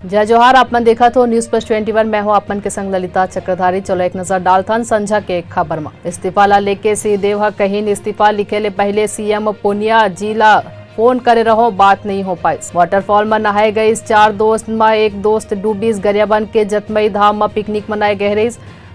जय जोहार। आपमन देखा तो न्यूज प्लस 21 में हूँ आपमन के संग ललिता चक्रधारी। चलो एक नजर डालथन संझा के खबर में। इस्तीफा ला लेके सी देव कहीं इस्तीफा लिखे ले पहले सीएम पुनिया जी ला फोन करे रहो, बात नहीं हो पाई। वाटरफॉल में नहाए गई 4 दोस्त में एक दोस्त डूबीस। गरियाबंद के जतमई धाम में पिकनिक मनाए गए रही।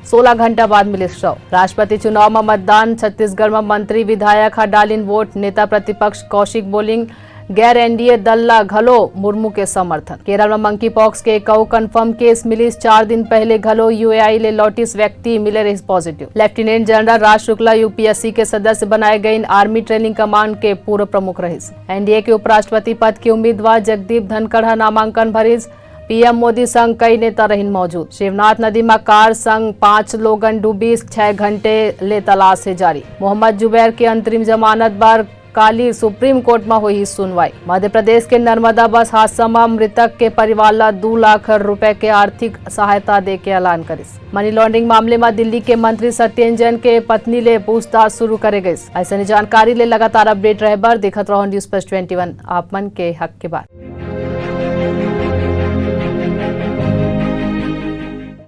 16 घंटा बाद मिले शव। राष्ट्रपति चुनाव में मतदान। छत्तीसगढ़ में मंत्री विधायक डालिन वोट। नेता प्रतिपक्ष कौशिक बोलिंग गैर एनडीए दल ला घलो मुर्मू के समर्थन। केरल में मंकी पॉक्स के कऊ कन्फर्म केस मिलिस। 4 दिन पहले घलो यूएई ले लौटिस व्यक्ति मिले रही पॉजिटिव। लेफ्टिनेंट जनरल राज शुक्ला यूपीएससी के सदस्य बनाए गए। आर्मी ट्रेनिंग कमांड के पूर्व प्रमुख रही। एनडीए के उपराष्ट्रपति पद के उम्मीदवार जगदीप धनखड़ नामांकन भरिस। पीएम मोदी संग कई नेता रहिन मौजूद। शिवनाथ नदी में कार संग 5 लोगन डूबी। 6 घंटे ले तलाश है जारी। मोहम्मद जुबैर के अंतरिम जमानत पर काली सुप्रीम कोर्ट में हुई सुनवाई। मध्य प्रदेश के नर्मदा बस हादसा में मृतक के परिवार ला 2 लाख रुपए के आर्थिक सहायता दे के ऐलान करिस। मनी लॉन्ड्रिंग मामले में दिल्ली के मंत्री सत्येंद्र जैन के पत्नी ले पूछताछ शुरू करे गई। ऐसे जानकारी ले लगातार अपडेट रहे बर देखत रहो न्यूज प्लस 21 आप मन के हक के बात।